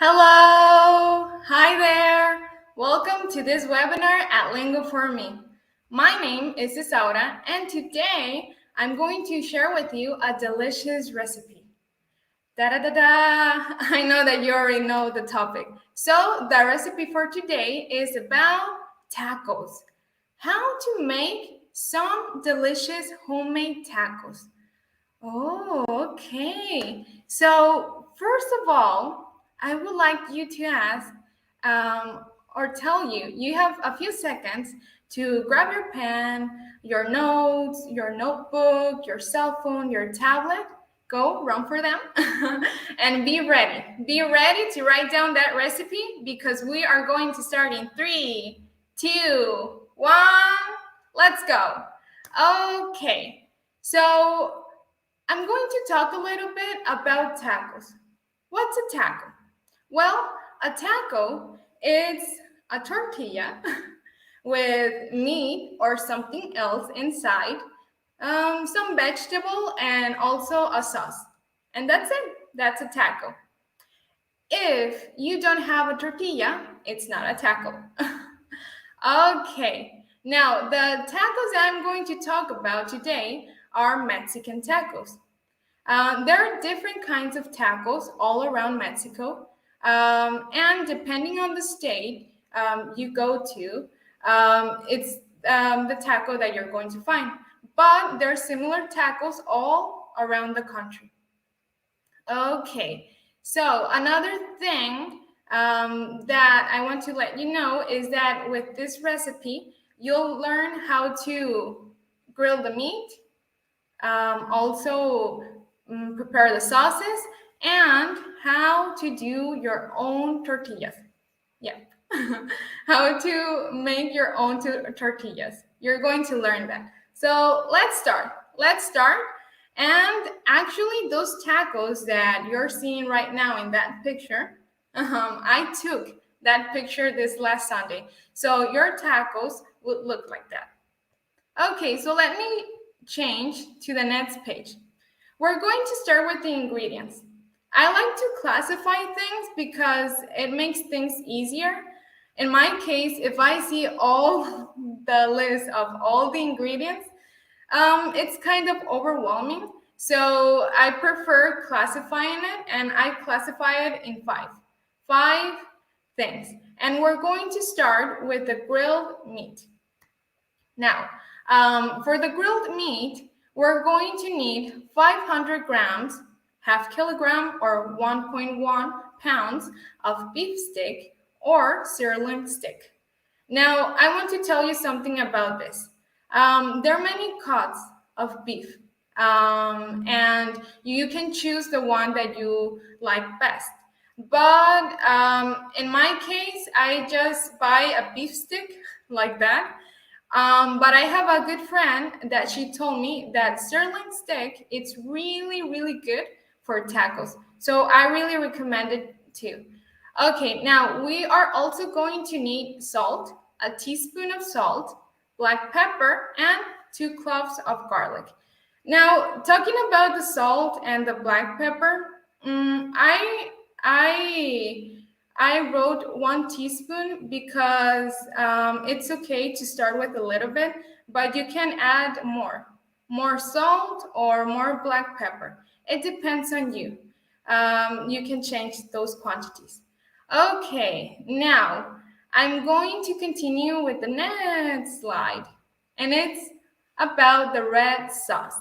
Hello! Hi there! Welcome to this webinar at Lingo for Me. My name is Isaura, and today I'm going to share with you a delicious recipe. Da-da-da-da! I know that you already know the topic. So the recipe for today is about tacos. How to make some delicious homemade tacos. Oh, okay. So, first of all, I would like you to ask or tell you, you have a few seconds to grab your pen, your notes, your notebook, your cell phone, your tablet. Go run for them and be ready. Be ready to write down that recipe because we are going to start in 3, 2, 1. Let's go. Okay. So, I'm going to talk a little bit about tacos. What's a taco? Well, a taco is a tortilla with meat or something else inside, some vegetable, and also a sauce. And that's it. That's a taco. If you don't have a tortilla, it's not a taco. Okay. Now, the tacos that I'm going to talk about today are Mexican tacos. There are different kinds of tacos all around Mexico. And depending on the state you go to, it's the taco that you're going to find. But there are similar tacos all around the country. Okay, so another thing that I want to let you know is that with this recipe, you'll learn how to grill the meat, also prepare the sauces, and how to do your own tortillas. Yeah, how to make your own tortillas. You're going to learn that. So let's start. And actually, those tacos that you're seeing right now in that picture, I took that picture this last Sunday. So your tacos would look like that. Okay, so let me change to the next page. We're going to start with the ingredients. I like to classify things because it makes things easier. In my case, if I see all the list of all the ingredients, it's kind of overwhelming. So I prefer classifying it, and I classify it in five things. And we're going to start with the grilled meat. Now, for the grilled meat, we're going to need 500 grams, half kilogram, or 1.1 pounds of beef stick or sirloin stick. Now, I want to tell you something about this. There are many cuts of beef, and you can choose the one that you like best. But in my case, I just buy a beef stick like that. But I have a good friend that she told me that sirloin steak, it's really, really good for tacos. So I really recommend it too. Okay, now we are also going to need salt, a teaspoon of salt, black pepper, and 2 cloves of garlic. Now, talking about the salt and the black pepper, I wrote 1 teaspoon because it's okay to start with a little bit, but you can add more salt or more black pepper. It depends on you. You can change those quantities. Okay, now I'm going to continue with the next slide, and it's about the red sauce.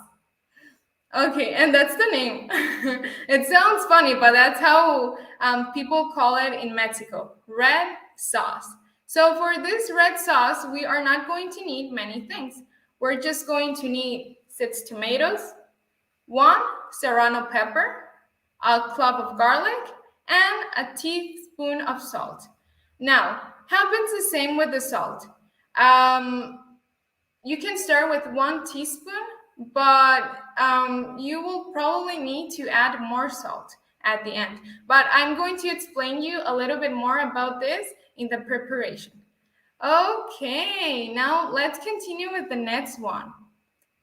Okay, and that's the name. It sounds funny, but that's how people call it in Mexico, red sauce. So for this red sauce, we are not going to need many things. We're just going to need 6 tomatoes, 1 serrano pepper, a clove of garlic, and a teaspoon of salt. Now, happens the same with the salt. You can start with 1 teaspoon, but you will probably need to add more salt at the end. But I'm going to explain you a little bit more about this in the preparation. Okay, now let's continue with the next one.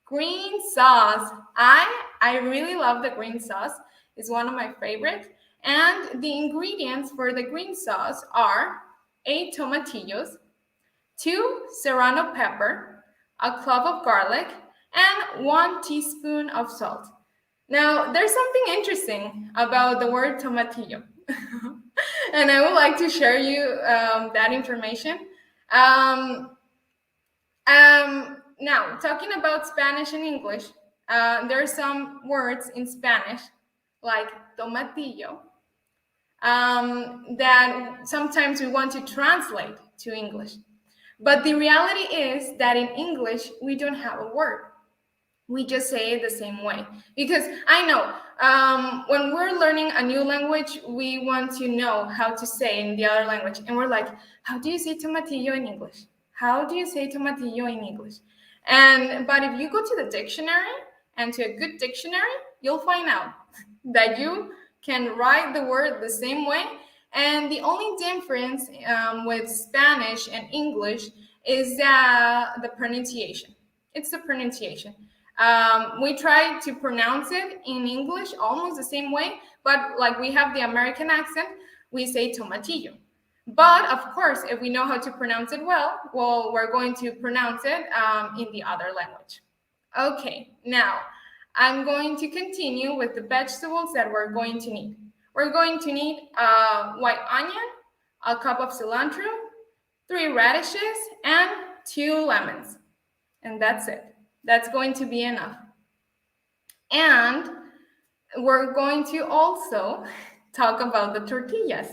Green sauce. I really love the green sauce. It's one of my favorites. And the ingredients for the green sauce are 8 tomatillos, 2 serrano pepper, a clove of garlic, and 1 teaspoon of salt. Now, there's something interesting about the word tomatillo, and I would like to share you that information. Um, Now, talking about Spanish and English, there are some words in Spanish, like tomatillo, that sometimes we want to translate to English. But the reality is that in English, we don't have a word. We just say it the same way. Because I know when we're learning a new language, we want to know how to say in the other language. And we're like, how do you say tomatillo in English? How do you say tomatillo in English? But if you go to the dictionary and to a good dictionary, you'll find out that you can write the word the same way. And the only difference with Spanish and English is the pronunciation. It's the pronunciation. We try to pronounce it in English almost the same way, but like we have the American accent, we say tomatillo. But of course, if we know how to pronounce it well, we're going to pronounce it in the other language. Okay, now I'm going to continue with the vegetables that we're going to need. We're going to need white onion, a cup of cilantro, 3 radishes, and 2 lemons. And that's it. That's going to be enough. And we're going to also talk about the tortillas.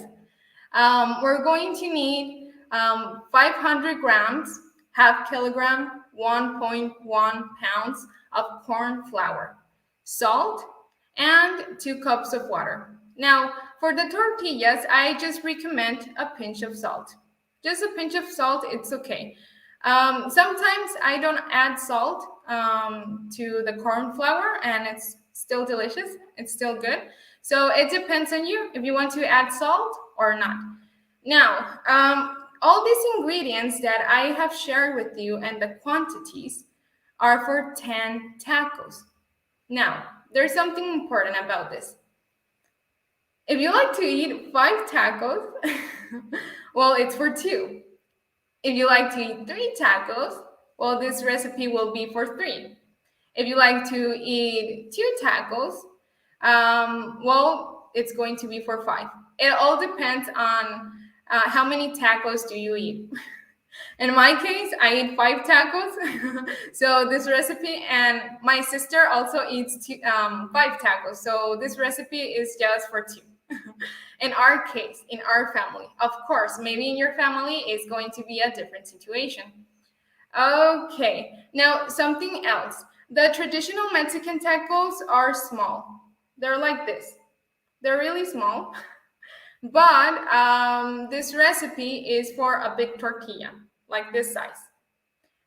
We're going to need 500 grams, half kilogram, 1.1 pounds of corn flour, salt, and 2 cups of water. Now, for the tortillas, I just recommend a pinch of salt. Just a pinch of salt, it's okay. Sometimes I don't add salt to the corn flour, and it's still delicious. It's still good. So it depends on you if you want to add salt or not. Now, all these ingredients that I have shared with you and the quantities are for 10 tacos. Now, there's something important about this. If you like to eat 5 tacos, well, it's for 2. If you like to eat 3 tacos, well, this recipe will be for 3. If you like to eat 2 tacos, well, it's going to be for 5. It all depends on how many tacos do you eat. In my case, I eat 5 tacos. So this recipe, and my sister also eats 5 tacos. So this recipe is just for 2. In our case, in our family. Of course, maybe in your family it's going to be a different situation. Okay, now something else. The traditional Mexican tacos are small. They're like this. They're really small. But this recipe is for a big tortilla, like this size.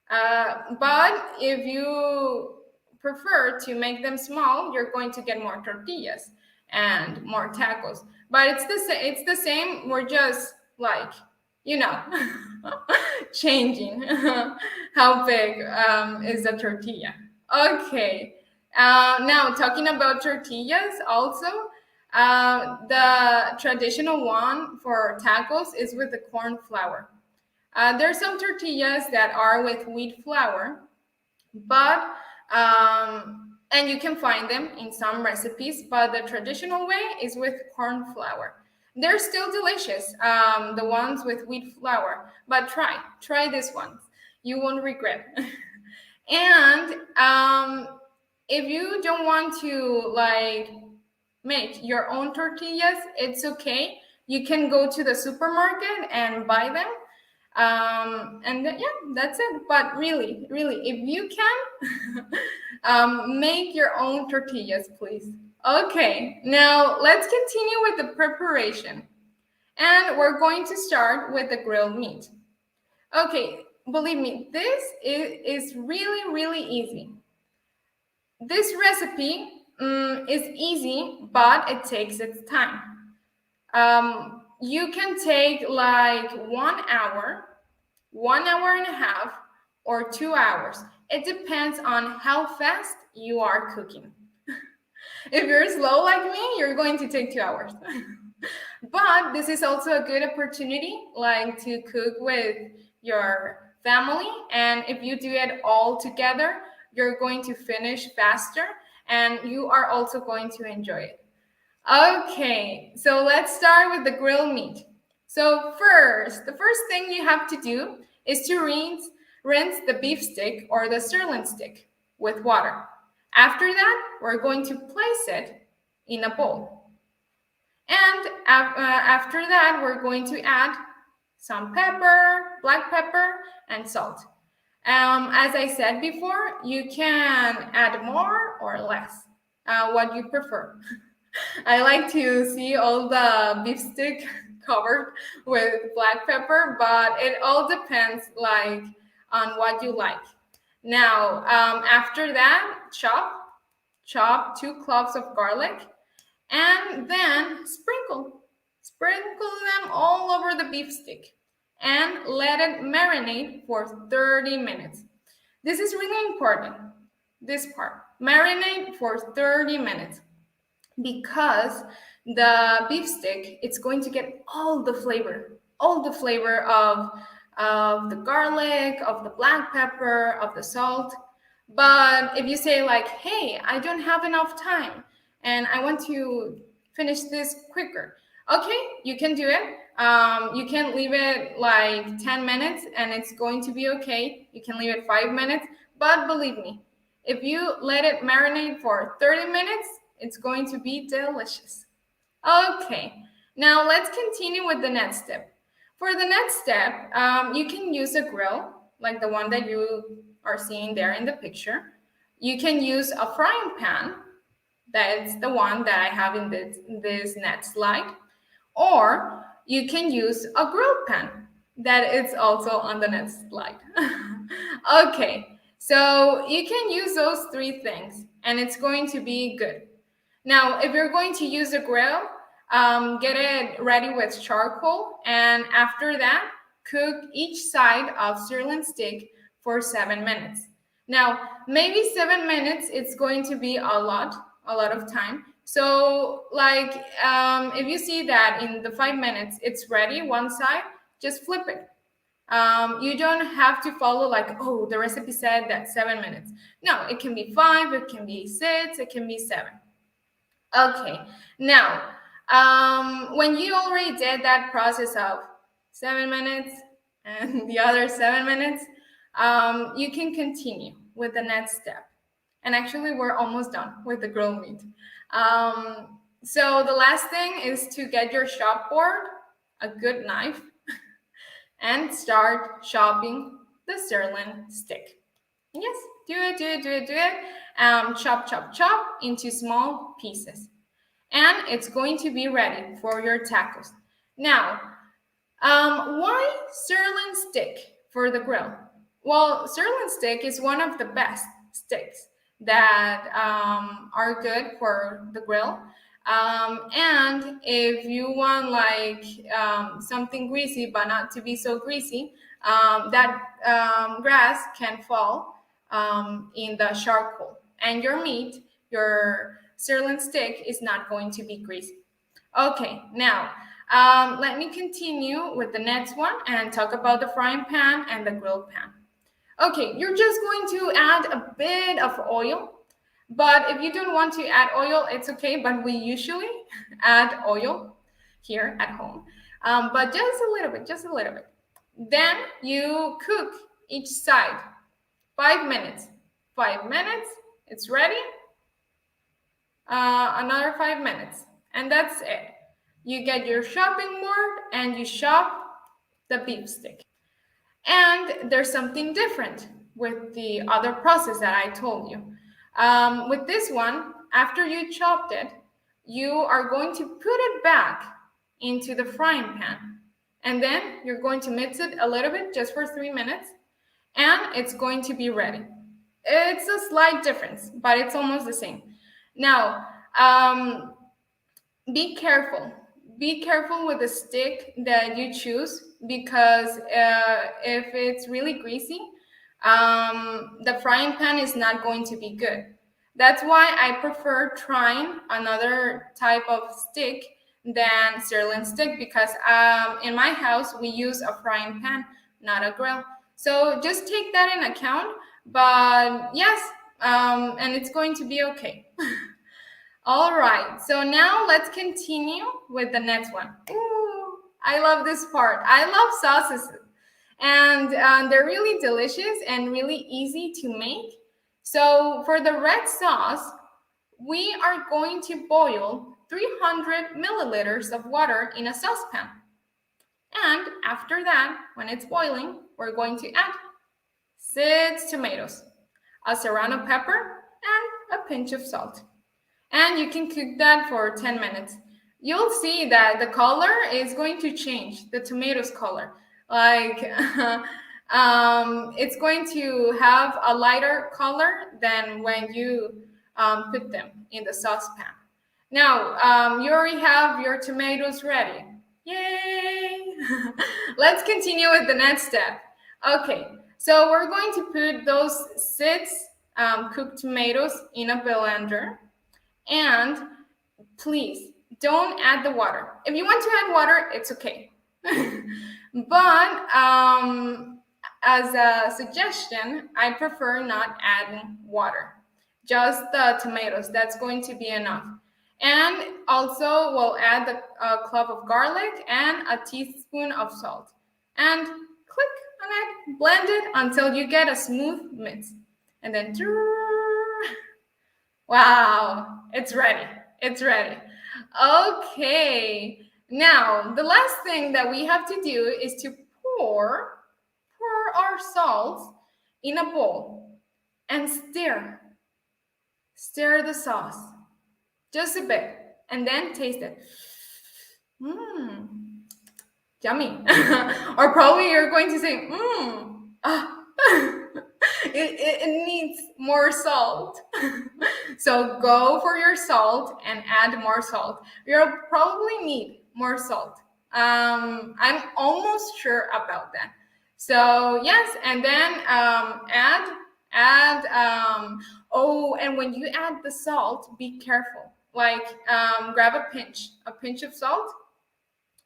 But if you prefer to make them small, you're going to get more tortillas and more tacos. But it's the same. We're just like, changing how big is the tortilla. Okay. Now talking about tortillas, also the traditional one for tacos is with the corn flour. There's some tortillas that are with wheat flour, but and you can find them in some recipes, but the traditional way is with corn flour. They're still delicious, the ones with wheat flour, but try this one. You won't regret. And if you don't want to like make your own tortillas, it's okay. You can go to the supermarket and buy them. That's it. But really, if you can, make your own tortillas, please. Okay, now let's continue with the preparation. And we're going to start with the grilled meat. Okay, believe me, this is really easy. This recipe is easy, but it takes its time. You can take like 1 hour, 1 hour and a half, or 2 hours. It depends on how fast you are cooking. If you're slow like me, you're going to take 2 hours. But this is also a good opportunity, like to cook with your family. And if you do it all together, you're going to finish faster and you are also going to enjoy it. Okay, so let's start with the grilled meat. So the first thing you have to do is to rinse the beef stick or the sirloin stick with water. After that, we're going to place it in a bowl. And after that, we're going to add some pepper, black pepper, and salt. As I said before, you can add more or less, what you prefer. I like to see all the beef stick covered with black pepper, but it all depends like on what you like. Now, after that, chop 2 cloves of garlic, and then sprinkle them all over the beef stick, and let it marinate for 30 minutes. This is really important. This part, marinate for 30 minutes, because the beef stick, it's going to get all the flavor of the garlic, of the black pepper, of the salt. But if you say like, hey, I don't have enough time and I want to finish this quicker, okay, you can do it. You can leave it like 10 minutes and it's going to be okay. You can leave it 5 minutes, but believe me, if you let it marinate for 30 minutes, it's going to be delicious. Okay, now let's continue with the next step. For the next step, you can use a grill, like the one that you are seeing there in the picture. You can use a frying pan, that's the one that I have in this next slide. Or you can use a grill pan, that is also on the next slide. Okay, so you can use those 3 things and it's going to be good. Now, if you're going to use a grill, get it ready with charcoal, and after that, cook each side of sirloin steak for 7 minutes. Now, maybe 7 minutes, it's going to be a lot of time. So, like, if you see that in the 5 minutes it's ready, one side, just flip it. You don't have to follow like, oh, the recipe said that 7 minutes. No, it can be 5, it can be 6, it can be 7. Okay, now, when you already did that process of 7 minutes and the other 7 minutes, you can continue with the next step. And actually, we're almost done with the grilled meat. So the last thing is to get your chop board, a good knife, and start chopping the sirloin steak. Yes, do it. Chop into small pieces. And it's going to be ready for your tacos. Now, why sirloin steak for the grill? Well, sirloin steak is one of the best steaks that are good for the grill. And if you want like something greasy but not to be so greasy, that grass can fall in the charcoal, and your meat, your sirloin steak, is not going to be greasy. Okay, now let me continue with the next one and talk about the frying pan and the grill pan. Okay, you're just going to add a bit of oil. But if you don't want to add oil, it's okay. But we usually add oil here at home. But just a little bit. Then you cook each side 5 minutes. 5 minutes, it's ready. Another 5 minutes. And that's it. You get your chopping board and you chop the beef stick. And there's something different with the other process that I told you. With this one, after you chopped it, you are going to put it back into the frying pan. And then you're going to mix it a little bit just for 3 minutes. And it's going to be ready. It's a slight difference, but it's almost the same. Now, be careful. Be careful with the stick that you choose, because if it's really greasy, the frying pan is not going to be good. That's why I prefer trying another type of stick than sirloin stick, because in my house we use a frying pan, not a grill. So just take that in account. But yes, and it's going to be okay. All right, so now let's continue with the next one. Ooh, I love this part. I love sauces, and they're really delicious and really easy to make. So for the red sauce, we are going to boil 300 milliliters of water in a saucepan. And after that, when it's boiling, we're going to add 6 tomatoes, a serrano pepper, and a pinch of salt. And you can cook that for 10 minutes. You'll see that the color is going to change, the tomato's color. Like, it's going to have a lighter color than when you put them in the saucepan. Now, you already have your tomatoes ready. Yay! Let's continue with the next step. Okay, so we're going to put those 6 cooked tomatoes in a blender. And please don't add the water. If you want to add water, it's okay. But as a suggestion, I prefer not adding water. Just the tomatoes, that's going to be enough. And also we'll add the clove of garlic and a teaspoon of salt. And click on it, blend it until you get a smooth mix. And then wow, it's ready. It's ready. Okay. Now, the last thing that we have to do is to pour our salt in a bowl and stir. Stir the sauce just a bit and then taste it. Yummy. Or probably you're going to say, it needs more salt. So go for your salt and add more salt. You'll probably need more salt. I'm almost sure about that. So yes, and then add. And when you add the salt, be careful. Like grab a pinch of salt,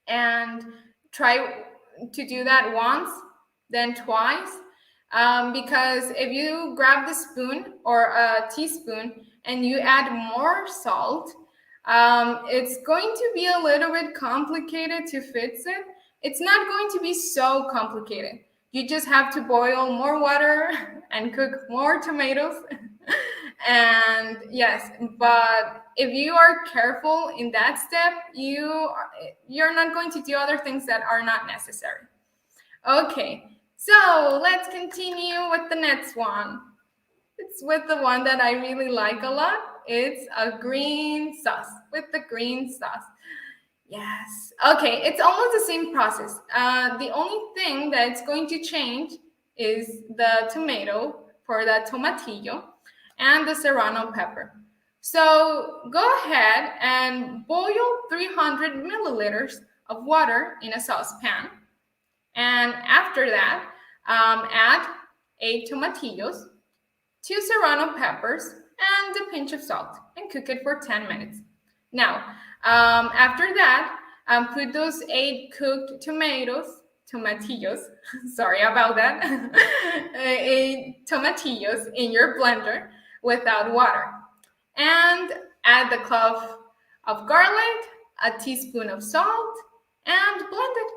and try to do that once, then twice. Because if you grab the spoon or a teaspoon and you add more salt, it's going to be a little bit complicated to fix it. It's not going to be so complicated. You just have to boil more water and cook more tomatoes. And yes, but if you are careful in that step, you're not going to do other things that are not necessary. Okay. So let's continue with the next one. It's with the one that I really like a lot. It's a green sauce, with the green sauce. Yes. Okay, it's almost the same process. The only thing that's going to change is the tomato for the tomatillo and the serrano pepper. So go ahead and boil 300 milliliters of water in a saucepan. And after that, add 8 tomatillos, 2 serrano peppers, and a pinch of salt, and cook it for 10 minutes. Now, after that, put those 8 cooked tomatillos, sorry about that, 8 tomatillos in your blender without water. And add the clove of garlic, a teaspoon of salt, and blend it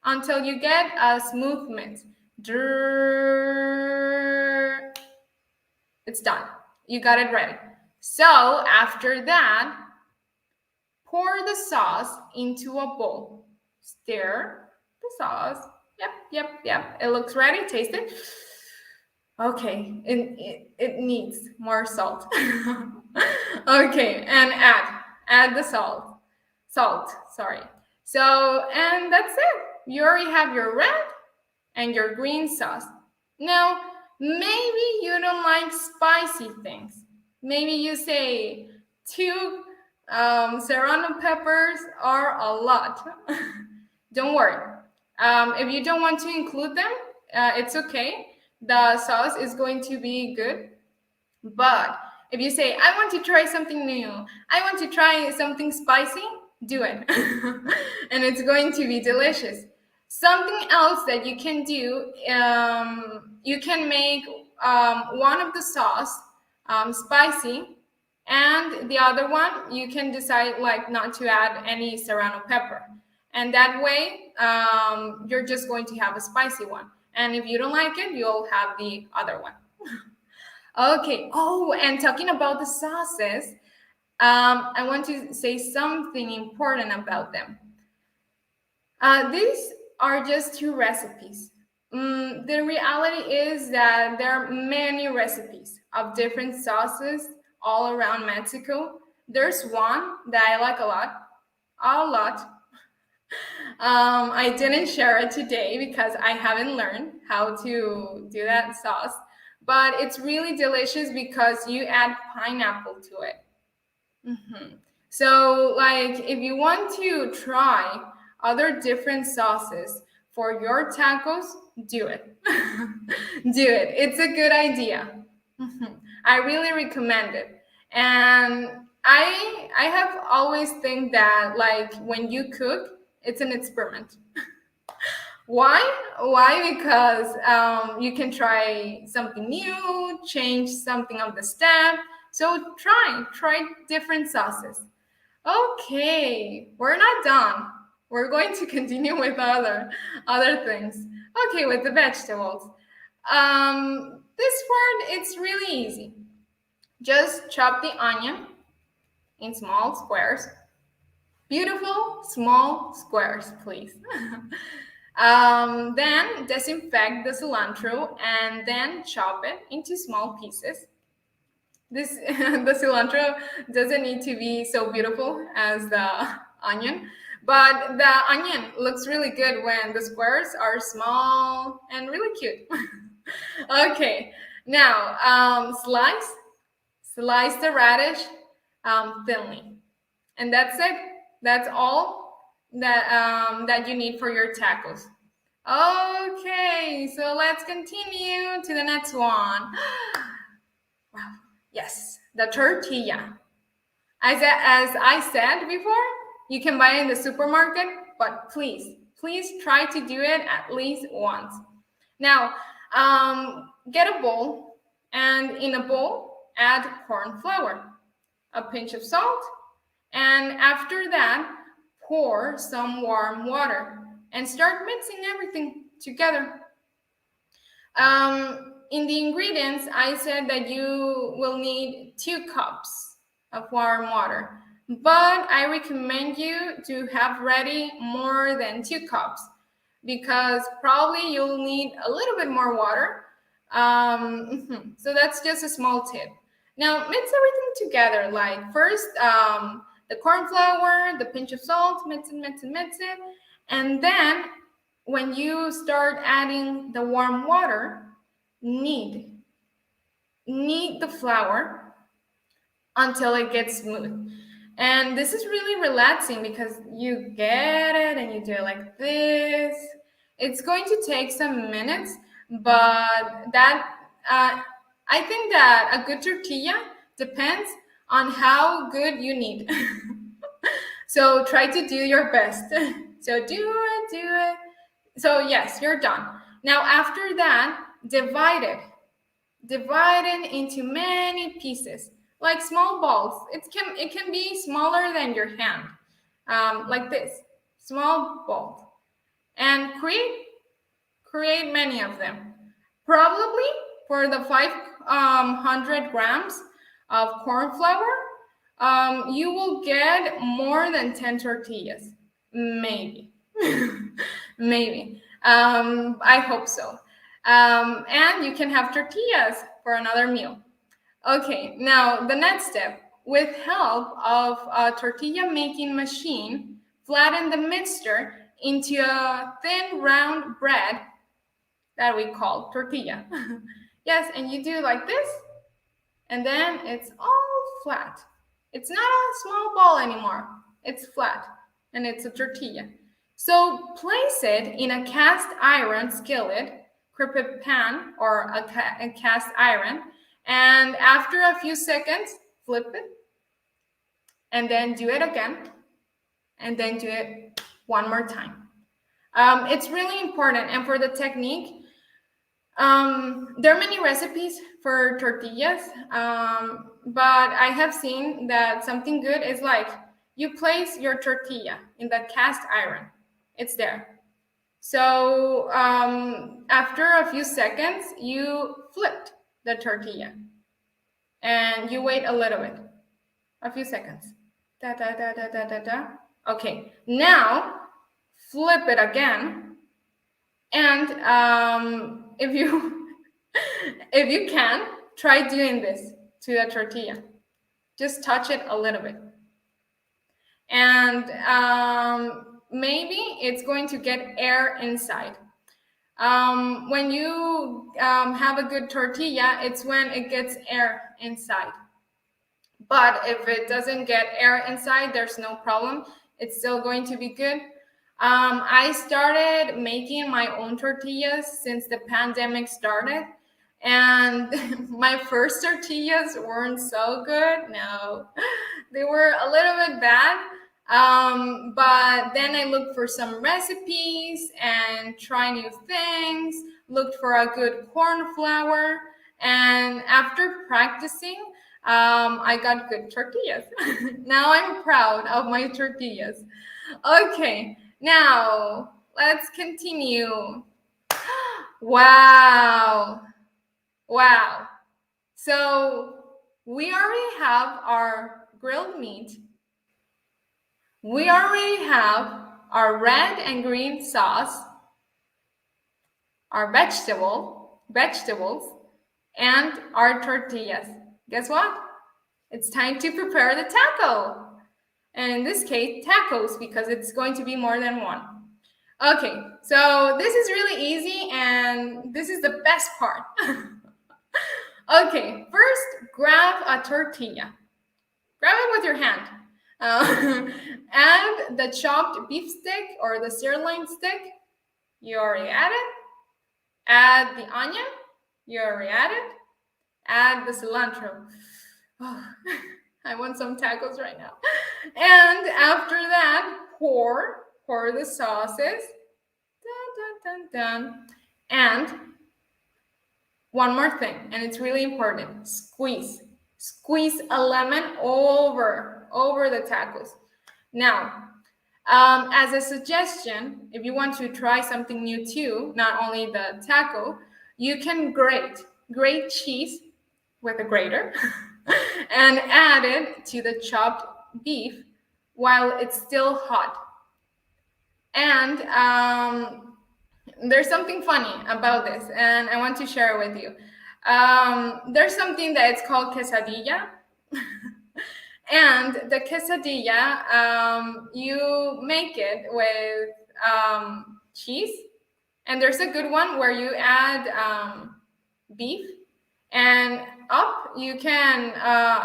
until you get a smooth mix. It's done. You got it ready. So after that, pour the sauce into a bowl. Stir the sauce. Yep. It looks ready. Taste it. Okay, it needs more salt. Okay, and add the salt. Sorry. So, and that's it. You already have your red and your green sauce. Now, maybe you don't like spicy things. Maybe you say 2 serrano peppers are a lot. Don't worry. If you don't want to include them, it's okay. The sauce is going to be good. But if you say, I want to try something new, I want to try something spicy, do it. And it's going to be delicious. Something else that you can do, you can make one of the sauce spicy, and the other one you can decide like not to add any serrano pepper, and that way you're just going to have a spicy one, and if you don't like it, you'll have the other one. Okay. Oh, and talking about the sauces, I want to say something important about them. These are just two recipes. The reality is that there are many recipes of different sauces all around Mexico. There's one that I like a lot, a lot. I didn't share it today because I haven't learned how to do that sauce, but it's really delicious because you add pineapple to it. So, like, if you want to try other different sauces for your tacos, do it. Do it. It's a good idea. I really recommend it. And I have always think that like when you cook, it's an experiment. Why? Why? Because you can try something new, change something of the step. So try different sauces. Okay, we're not done. We're going to continue with other things. Okay, with the vegetables. This part, it's really easy. Just chop the onion in small squares. Beautiful small squares, please. Then disinfect the cilantro and then chop it into small pieces. This the cilantro doesn't need to be so beautiful as the onion, but the onion looks really good when the squares are small and really cute. Okay, now slice the radish thinly, and that's it. That's all that you need for your tacos. Okay, so let's continue to the next one. Wow. Yes, the tortilla. As I said before, you can buy it in the supermarket, but please try to do it at least once. Now, get a bowl, and in a bowl, add corn flour, a pinch of salt, and after that, pour some warm water and start mixing everything together. In the ingredients, I said that you will need 2 cups of warm water, but I recommend you to have ready more than 2 cups because probably you'll need a little bit more water. So that's just a small tip. Now mix everything together. Like first, the corn flour, the pinch of salt, mix it, and then when you start adding the warm water, knead the flour until it gets smooth. And this is really relaxing because you get it and you do it like this. It's going to take some minutes, but that I think that a good tortilla depends on how good you knead. So try to do your best. So do it. So yes, you're done. Now after that, divide it into many pieces, like small balls. It can be smaller than your hand, like this, small balls, and create many of them. Probably for the 500 grams of corn flour, you will get more than 10 tortillas, maybe. Maybe. I hope so. And you can have tortillas for another meal. Okay, now the next step. With help of a tortilla making machine, flatten the mixture into a thin round bread that we call tortilla. Yes, and you do like this, and then it's all flat. It's not a small ball anymore. It's flat, and it's a tortilla. So place it in a cast iron skillet, crimped pan, or a cast iron, And after a few seconds, flip it, and then do it again, and then do it one more time. It's really important. And for the technique, there are many recipes for tortillas, but I have seen that something good is like you place your tortilla in the cast iron. It's there. So after a few seconds, you flipped the tortilla and you wait a little bit, a few seconds. Da, da, da, da, da, da, da. Okay, now flip it again. And if you if you can, try doing this to the tortilla. Just touch it a little bit. And maybe it's going to get air inside. When you have a good tortilla, it's when it gets air inside. But if it doesn't get air inside, there's no problem. It's still going to be good. I started making my own tortillas since the pandemic started. And my first tortillas weren't so good. No, they were a little bit bad. But then I looked for some recipes and try new things, looked for a good corn flour. And after practicing, I got good tortillas. Now I'm proud of my tortillas. Okay, now let's continue. Wow. Wow. So we already have our grilled meat. We already have our red and green sauce, our vegetables, and our tortillas. Guess what? It's time to prepare the taco. And in this case, tacos, because it's going to be more than one. Okay, so this is really easy, and this is the best part. Okay, first, grab a tortilla. Grab it with your hand. Add the chopped beef stick or the sirloin stick. You already added. Add the onion. You already added. Add the cilantro. Oh, I want some tacos right now. And after that, pour the sauces. Dun, dun, dun, dun. And one more thing, and it's really important, squeeze a lemon over the tacos. Now, as a suggestion, if you want to try something new too, not only the taco, you can grate cheese with a grater and add it to the chopped beef while it's still hot. And there's something funny about this, and I want to share it with you. There's something that it's called quesadilla. And the quesadilla, you make it with cheese. And there's a good one where you add beef. And up, you can,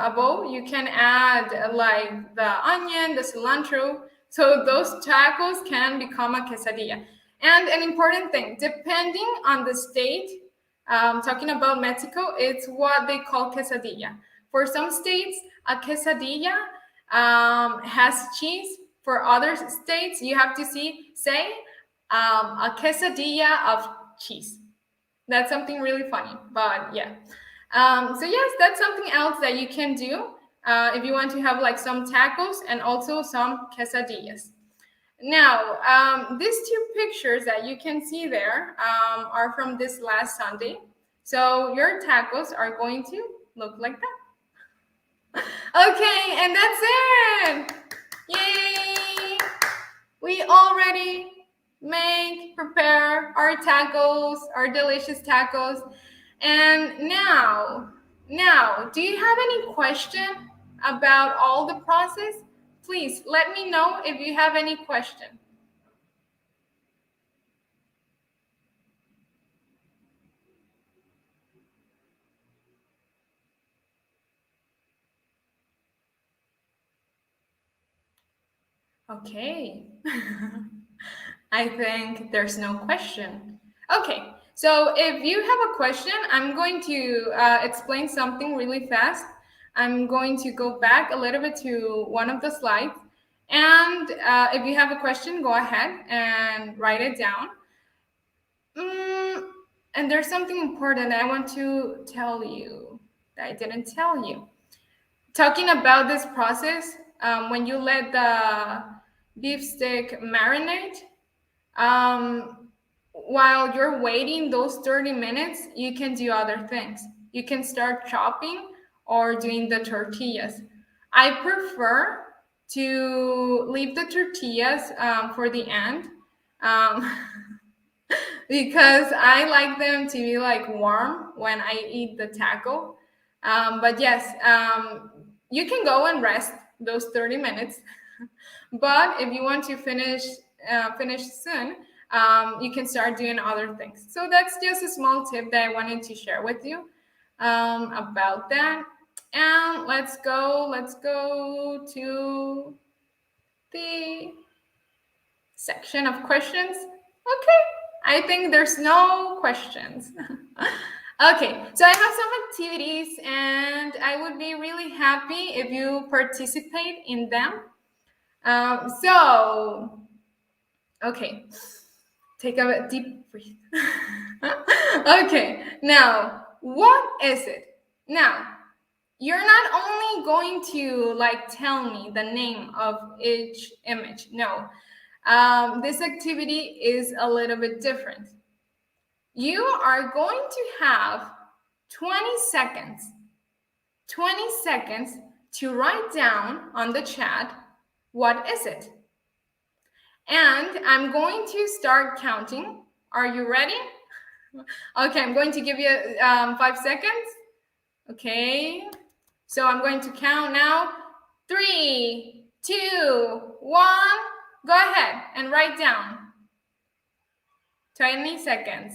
above, you can add like the onion, the cilantro. So those tacos can become a quesadilla. And an important thing, depending on the state, talking about Mexico, it's what they call quesadilla. For some states, a quesadilla has cheese. For other states, you have to say a quesadilla of cheese. That's something really funny, but yeah. So yes, that's something else that you can do if you want to have like some tacos and also some quesadillas. Now, these two pictures that you can see there are from this last Sunday. So your tacos are going to look like that. Okay, and that's it. Yay! We already prepare our tacos, our delicious tacos. And now, do you have any question about all the process? Please let me know if you have any question. Okay. I think there's no question. Okay, So if you have a question, I'm going to explain something really fast. I'm going to go back a little bit to one of the slides. And if you have a question, go ahead and write it down. And there's something important that I want to tell you that I didn't tell you. Talking about this process, when you let the beef stick marinate, while you're waiting those 30 minutes, you can do other things. You can start chopping or doing the tortillas. I prefer to leave the tortillas for the end. Um, because I like them to be like warm when I eat the taco. But yes, you can go and rest those 30 minutes. But if you want to finish soon, you can start doing other things. So that's just a small tip that I wanted to share with you about that. And let's go to the section of questions. Okay, I think there's no questions. Okay, so I have some activities and I would be really happy if you participate in them. Okay, take a deep breath. Okay, now, what is it? Now, you're not only going to like tell me the name of each image. No, this activity is a little bit different. You are going to have 20 seconds, 20 seconds to write down on the chat, what is it? And I'm going to start counting. Are you ready? Okay, I'm going to give you 5 seconds. Okay, so I'm going to count now. 3, 2, 1. Go ahead and write down. 20 seconds.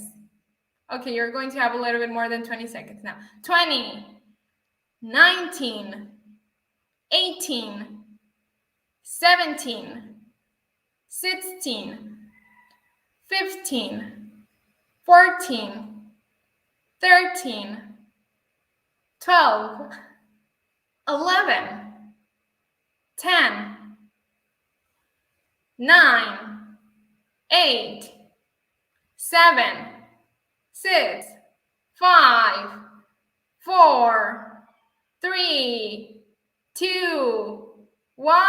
Okay, you're going to have a little bit more than 20 seconds now. 20, 19, 18, 17, 16, 15, 14, 13, 12, 11, 10, 9, 8, 7, 6, 5, 4, 3, 2, 1.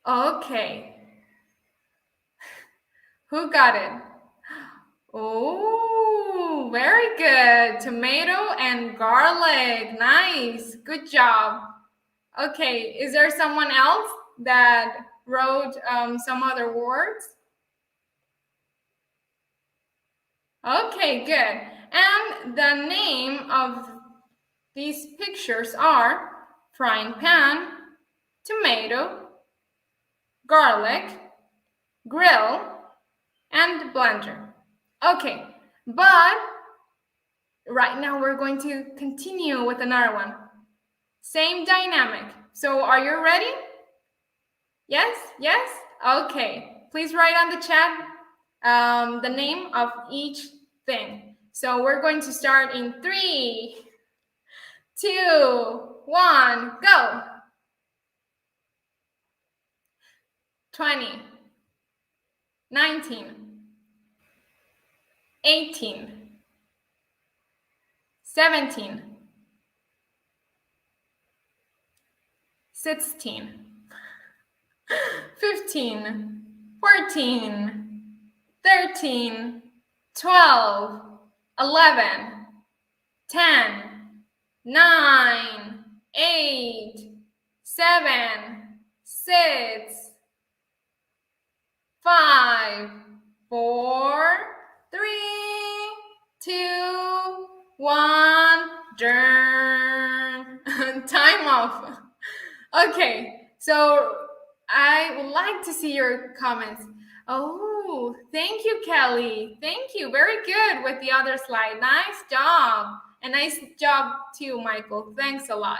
Okay. Who got it? Oh, very good. Tomato and garlic. Nice. Good job. Okay. Is there someone else that wrote some other words? Okay, good. And the name of these pictures are frying pan, tomato, garlic, grill, and blender. Okay, but right now we're going to continue with another one. Same dynamic. So are you ready? Yes? Yes? Okay. Please write on the chat the name of each thing. So we're going to start in 3, 2, 1, go. 20, 19, 18, 17, 16, 15, 14, 13, 12, 11, 10, 9, 8, 7, 6, 5, 4, 3, 2, 1. Time off. Okay, so I would like to see your comments. Oh, thank you, Kelly. Thank you. Very good with the other slide. Nice job. And nice job too, Michael. Thanks a lot.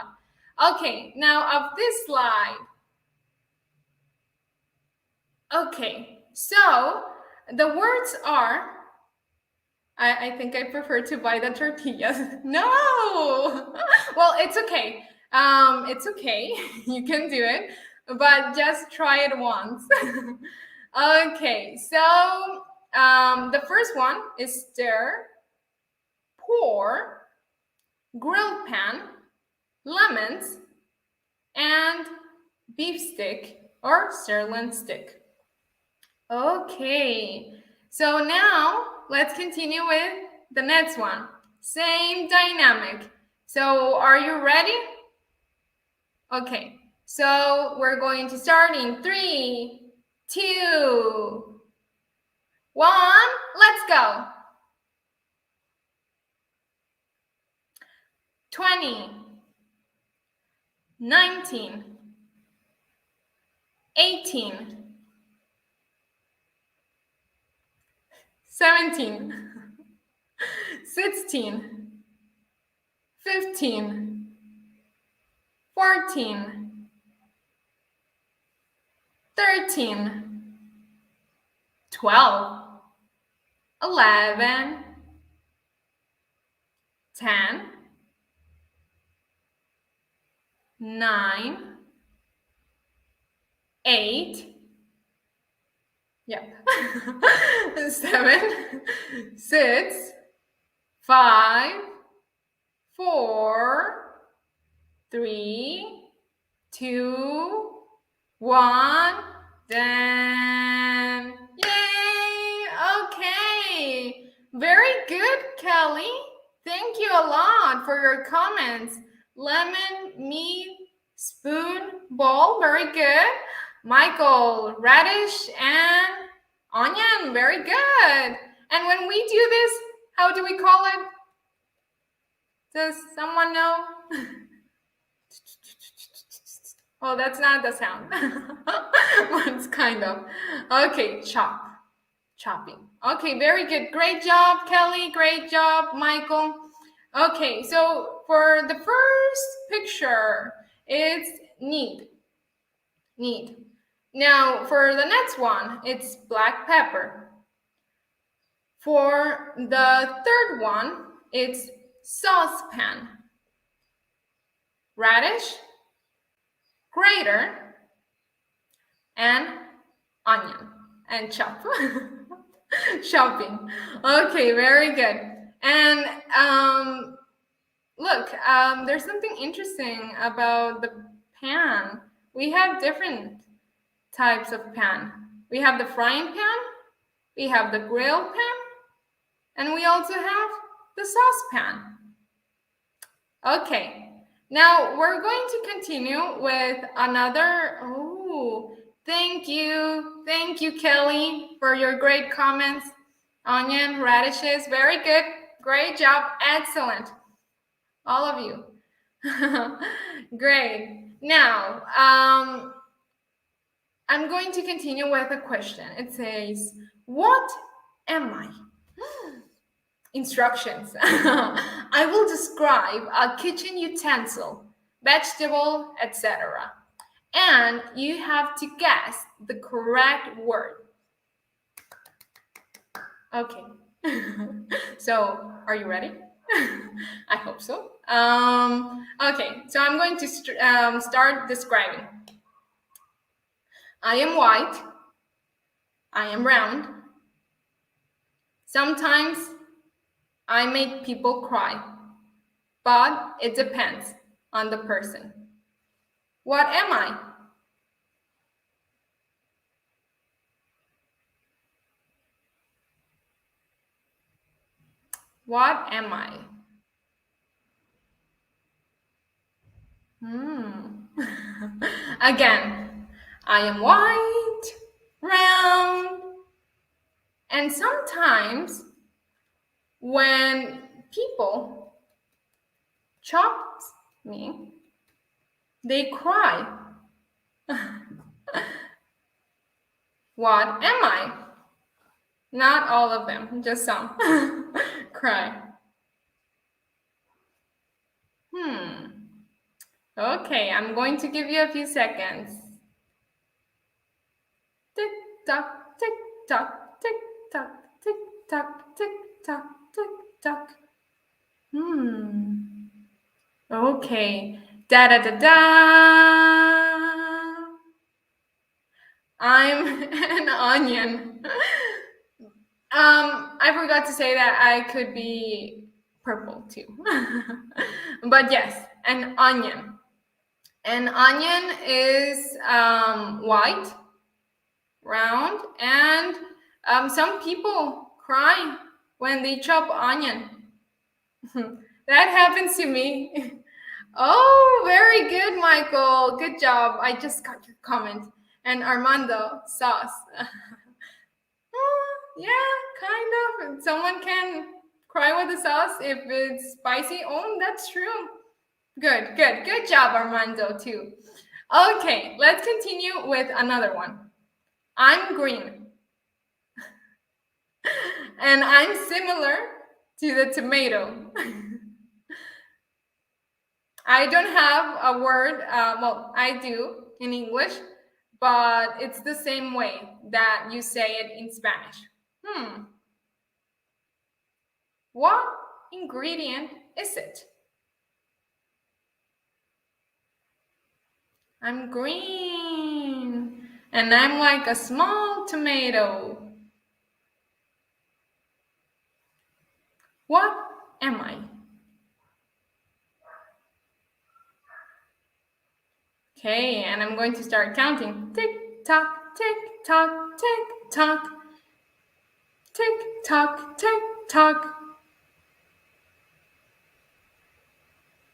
Okay, now of this slide. Okay, so The words are, I think I prefer to buy the tortillas. No! Well, it's okay. It's okay. You can do it, but just try it once. Okay, so the first one is stir, pour, grilled pan, lemons, and beef stick or sirloin stick. Okay, so now let's continue with the next one. Same dynamic. So are you ready? Okay, so we're going to start in 3, 2, 1. Let's go. 20, 19, 18, 17, 16, 15, 14, 13, 12, 11, 10, 9, 8, yep, 7, 6, 5, 4, 3, 2, 1, then yay! Okay, very good, Kelly. Thank you a lot for your comments. Lemon, meat, spoon, bowl, very good. Michael, radish and onion, very good. And when we do this, how do we call it? Does someone know? Oh, that's not the sound. It's kind of. Okay, chopping. Okay, very good. Great job, Kelly. Great job, Michael. Okay, so for the first picture, it's need. Now, for the next one, it's black pepper. For the third one, it's saucepan, radish, grater, and onion, and chopping. Okay, very good. And look, there's something interesting about the pan. We have different types of pan. We have the frying pan, we have the grill pan, and we also have the saucepan. Okay, now we're going to continue with another. Oh, thank you, Kelly, for your great comments. Onion, radishes, very good, great job, excellent, all of you. Great. Now, I'm going to continue with a question. It says, what am I? Instructions. I will describe a kitchen utensil, vegetable, etc. And you have to guess the correct word. Okay. So, are you ready? I hope so. Okay, so I'm going to start describing. I am white. I am round. Sometimes I make people cry, but it depends on the person. What am I? What am I? Again, I am white, round, and sometimes when people chop me, they cry. What am I? Not all of them, just some. Cry. Okay, I'm going to give you a few seconds. Tick tock, tick tock, tick tock, tick tock, tick tock, tick tock. Okay. Da da da da. I'm an onion. I forgot to say that I could be purple too. But yes, an onion. An onion is white, round, and some people cry when they chop onion. That happens to me. Oh, very good, Michael. Good job. I just got your comment. And Armando, sauce. Yeah, kind of. Someone can cry with the sauce if it's spicy. Oh, that's true. Good job, Armando, too. Okay, let's continue with another one. I'm green. And I'm similar to the tomato. I don't have a word, well, I do in English, but it's the same way that you say it in Spanish. What ingredient is it? I'm green, and I'm like a small tomato. What am I? Okay, and I'm going to start counting. Tick tock, tick tock, tick tock. Tick tock, tick tock.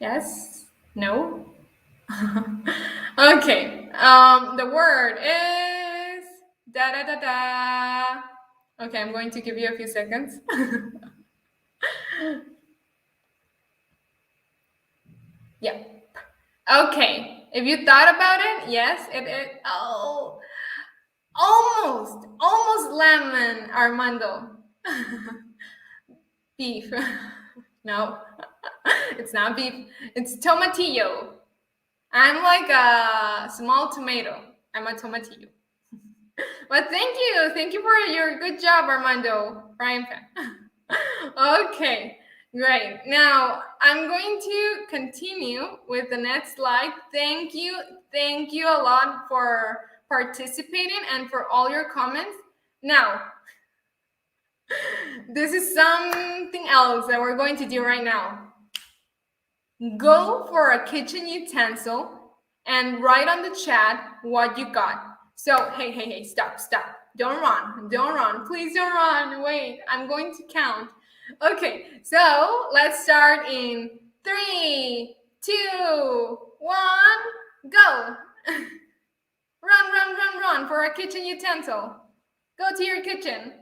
Yes? No? Okay, the word is da da da da. Okay, I'm going to give you a few seconds. Yep. Okay, if you thought about it, yes, it is. Oh, almost lemon, Armando. Beef. No, it's not beef. It's tomatillo. I'm like a small tomato. I'm a tomatillo. But thank you for your good job, Armando. Frying pan. Okay, great. Now I'm going to continue with the next slide. Thank you a lot for participating and for all your comments. Now, this is something else that we're going to do right now. Go for a kitchen utensil and write on the chat what you got. So, hey, stop. Don't run. Please don't run. Wait, I'm going to count. Okay, so let's start in 3, 2, 1, go. Run for a kitchen utensil. Go to your kitchen.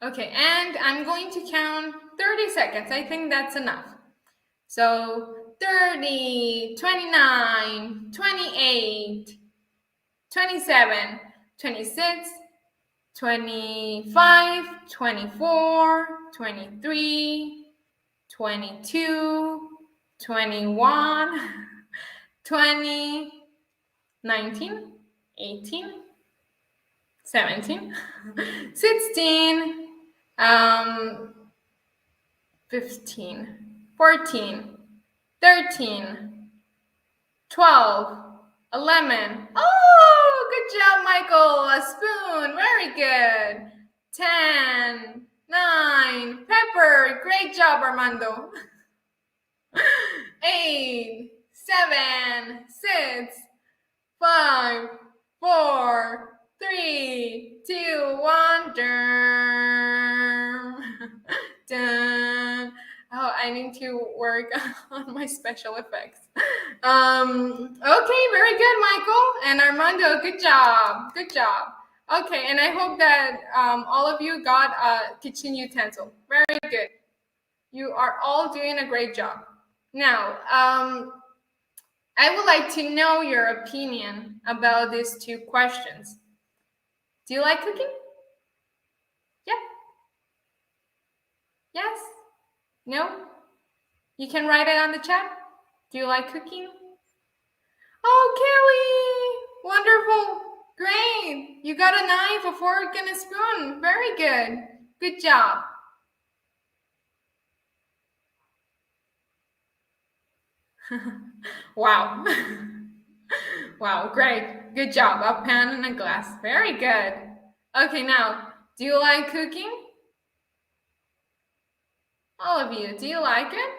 Okay, and I'm going to count 30 seconds. I think that's enough. So 30, 29, 28, 27, 26, 25, 24, 23, 22, 21, 20, 19, 18, 17, 16, 15, 14, 13, 12, 11. Oh, good job, Michael. A spoon. Very good. 10, 9. Pepper. Great job, Armando. 8, 7, 6, 5, 4, 3, 2, 1. Dun. Oh, I need to work on my special effects. Okay, very good, Michael and Armando. Good job. Okay, and I hope that all of you got a kitchen utensil. Very good. You are all doing a great job. Now, I would like to know your opinion about these two questions. Do you like cooking? Yep. Yes? No? You can write it on the chat. Do you like cooking? Oh, Kelly! Wonderful! Great! You got a knife, a fork, and a spoon. Very good. Good job. Wow. Wow, great. Good job. A pan and a glass. Very good. Okay, now, do you like cooking? All of you, do you like it?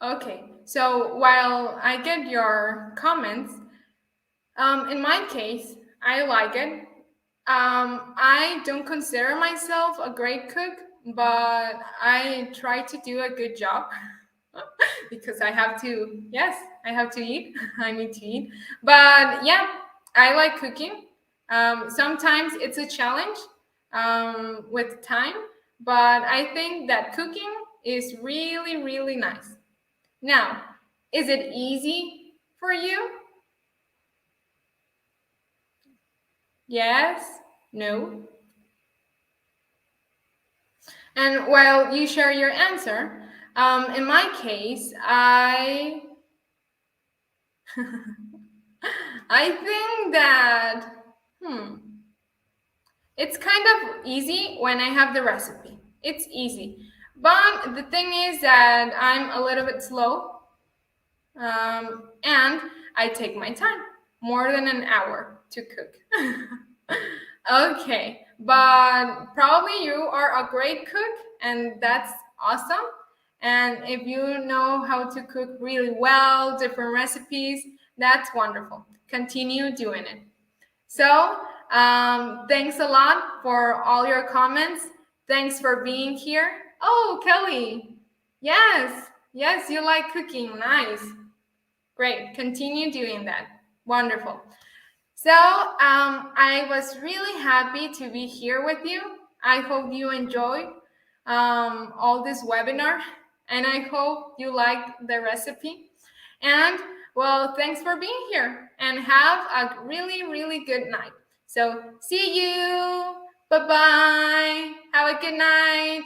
Okay, so while I get your comments, in my case, I like it. I don't consider myself a great cook, but I try to do a good job because I have to, yes, I have to eat. I need to eat. But yeah, I like cooking. Sometimes it's a challenge with time, but I think that cooking is really, really nice. Now, is it easy for you? Yes? No? And while you share your answer, in my case, I think that hmm, it's kind of easy when I have the recipe. It's easy, but the thing is that I'm a little bit slow, and I take my time, more than an hour to cook. Okay, but probably you are a great cook, and that's awesome. And if you know how to cook really well, different recipes, that's wonderful. Continue doing it. So, thanks a lot for all your comments. Thanks for being here. Oh, Kelly. Yes, yes, you like cooking. Nice. Great. Continue doing that. Wonderful. So I was really happy to be here with you. I hope you enjoyed all this webinar, and I hope you liked the recipe. And well, thanks for being here, and have a really, really good night. So see you. Bye bye. Have a good night.